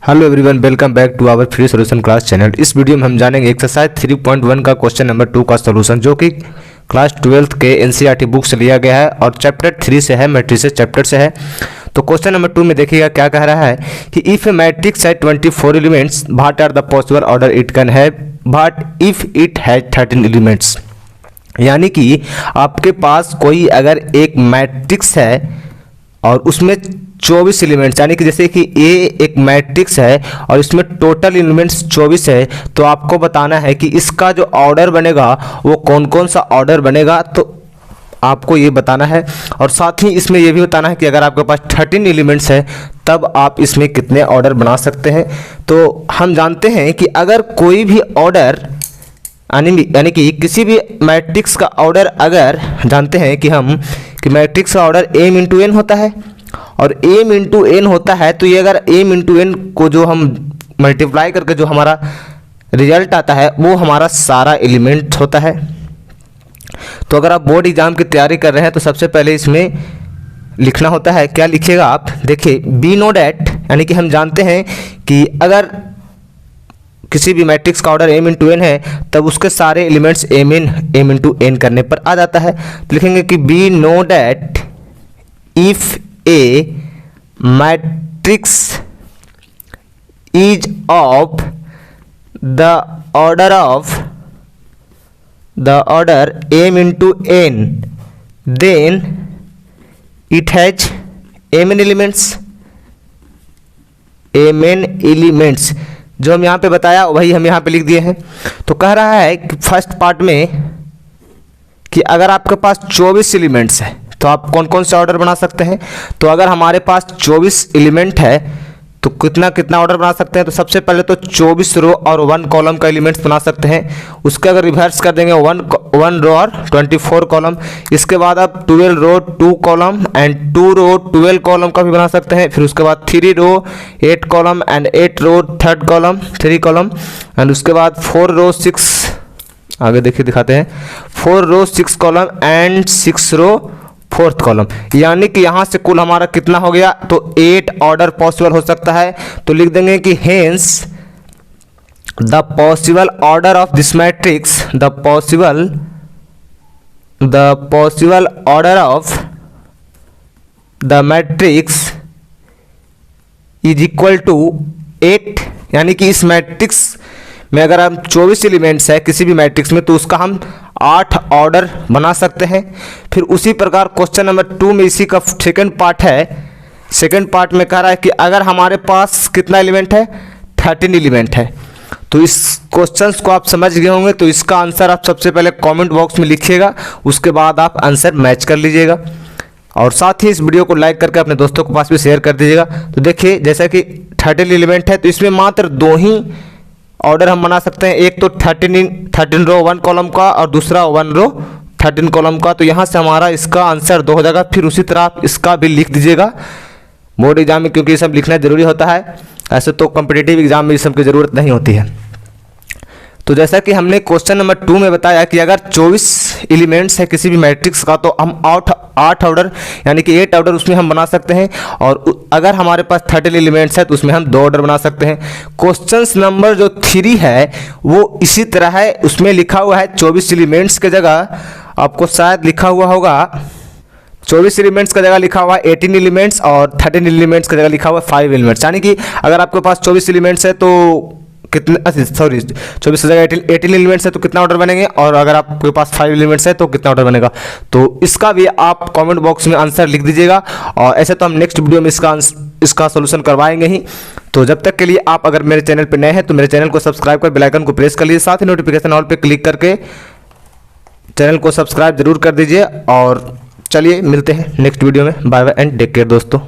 Hello everyone, welcome back to our free solution class channel. इस वीडियो में हम जानेंगे एक्सरसाइज 3.1 का क्वेश्चन नंबर 2 का सॉल्यूशन, जो कि क्लास 12th के एनसीईआरटी बुक से लिया गया है और चैप्टर 3 से है, मैट्रिसेस चैप्टर से है। तो क्वेश्चन नंबर 2 में देखिएगा क्या कह रहा है कि इफ ए मैट्रिक्स है 24 elements, what are the possible order it can have but if it has 13 elements. यानी कि आपके पास कोई अगर एक मैट्रिक्स है और उसमें 24 एलिमेंट्स, यानी कि जैसे कि ए एक मैट्रिक्स है और इसमें टोटल एलिमेंट्स 24 है, तो आपको बताना है कि इसका जो ऑर्डर बनेगा वो कौन कौन सा ऑर्डर बनेगा, तो आपको ये बताना है। और साथ ही इसमें ये भी बताना है कि अगर आपके पास 13 एलिमेंट्स है तब आप इसमें कितने ऑर्डर बना सकते हैं। तो हम जानते हैं कि अगर कोई भी ऑर्डर यानी कि किसी भी मैट्रिक्स का ऑर्डर, अगर जानते हैं कि हम कि मैट्रिक्स का ऑर्डर m इंटू एन होता है और m इंटू एन होता है, तो ये अगर m इंटू एन को जो हम मल्टीप्लाई करके जो हमारा रिजल्ट आता है वो हमारा सारा एलिमेंट होता है। तो अगर आप बोर्ड एग्जाम की तैयारी कर रहे हैं तो सबसे पहले इसमें लिखना होता है, क्या लिखिएगा आप, देखिए बी नो डैट, यानी कि हम जानते हैं कि अगर किसी भी मैट्रिक्स का ऑर्डर m इंटू एन है तब उसके सारे एलिमेंट्स m इंटू एन करने पर आ जाता है। तो लिखेंगे कि we know that if a matrix is of the order m into n then it has m elements. जो हम यहाँ पे बताया वही हम यहाँ पे लिख दिए हैं। तो कह रहा है कि फर्स्ट पार्ट में कि अगर आपके पास 24 एलिमेंट्स है तो आप कौन कौन से ऑर्डर बना सकते हैं। तो अगर हमारे पास 24 एलिमेंट है तो कितना ऑर्डर बना सकते हैं। तो सबसे पहले तो 24 रो और 1 कॉलम का एलिमेंट्स बना सकते हैं। उसके अगर रिवर्स कर देंगे 1 रो और 24 कॉलम। इसके बाद आप 12 row 2 column and 2 row 12 column का भी बना सकते हैं। फिर उसके बाद 3 row 8 column and 8 row 3 column and उसके बाद 4 रो 6, आगे देखिए दिखाते हैं, 4 row 6 column and 6 row 4th column. यानी कि यहाँ से कुल हमारा कितना हो गया, तो 8 ऑर्डर पॉसिबल हो सकता है। तो लिख देंगे कि hence the possible order of this matrix, the possible order of the matrix is equal to 8। यानी कि इस मैट्रिक्स में अगर हम 24 एलिमेंट्स है किसी भी मैट्रिक्स में तो उसका हम 8 ऑर्डर बना सकते हैं। फिर उसी प्रकार क्वेश्चन नंबर 2 में इसी का सेकंड पार्ट है। सेकंड पार्ट में कह रहा है कि अगर हमारे पास कितना एलिमेंट है, 13 एलिमेंट है। तो इस क्वेश्चंस को आप समझ गए होंगे। तो इसका आंसर आप सबसे पहले कमेंट बॉक्स में लिखिएगा, उसके बाद आप आंसर मैच कर लीजिएगा और साथ ही इस वीडियो को लाइक करके अपने दोस्तों के पास भी शेयर कर दीजिएगा। तो देखिए जैसा कि 13 एलिमेंट है तो इसमें मात्र 2 ही ऑर्डर हम बना सकते हैं। एक तो 13 रो 1 कॉलम का और दूसरा 1 रो 13 कॉलम का। तो यहाँ से हमारा इसका आंसर 2 हो जाएगा। फिर उसी तरह आप इसका भी लिख दीजिएगा बोर्ड एग्जाम में, क्योंकि ये सब लिखना जरूरी होता है। ऐसे तो कॉम्पिटिटिव एग्जाम में इस सब की ज़रूरत नहीं होती है। तो जैसा कि हमने क्वेश्चन नंबर 2 में बताया कि अगर 24 एलिमेंट्स है किसी भी मैट्रिक्स का तो हम 8 ऑर्डर यानी कि 8 ऑर्डर उसमें हम बना सकते हैं। और अगर हमारे पास 13 एलिमेंट्स है तो उसमें हम 2 ऑर्डर बना सकते हैं। क्वेश्चन नंबर जो 3 है वो इसी तरह है, उसमें लिखा हुआ है 24 एलिमेंट्स की जगह आपको शायद लिखा हुआ होगा 24 एलिमेंट्स का जगह लिखा हुआ है 18 एलिमेंट्स और 13 एलिमेंट्स का जगह लिखा हुआ है 5 एलिमेंट्स। यानी कि अगर आपके पास 24 एलिमेंट्स है तो कितने, सॉरी 24 की जगह 18 एलिमेंट्स है तो कितना ऑर्डर बनेंगे, और अगर आपके पास 5 एलिमेंट्स है तो कितना ऑर्डर बनेगा। तो इसका भी आप कमेंट बॉक्स में आंसर लिख दीजिएगा। और ऐसे तो हम नेक्स्ट वीडियो में इसका सॉल्यूशन करवाएंगे ही। तो जब तक के लिए आप अगर मेरे चैनल पर नए हैं तो मेरे चैनल को सब्सक्राइब कर बेल आइकन को प्रेस कर लीजिए, साथ ही नोटिफिकेशन ऑल पे क्लिक करके चैनल को सब्सक्राइब जरूर कर दीजिए। और चलिए मिलते हैं नेक्स्ट वीडियो में। Bye bye and take care दोस्तों।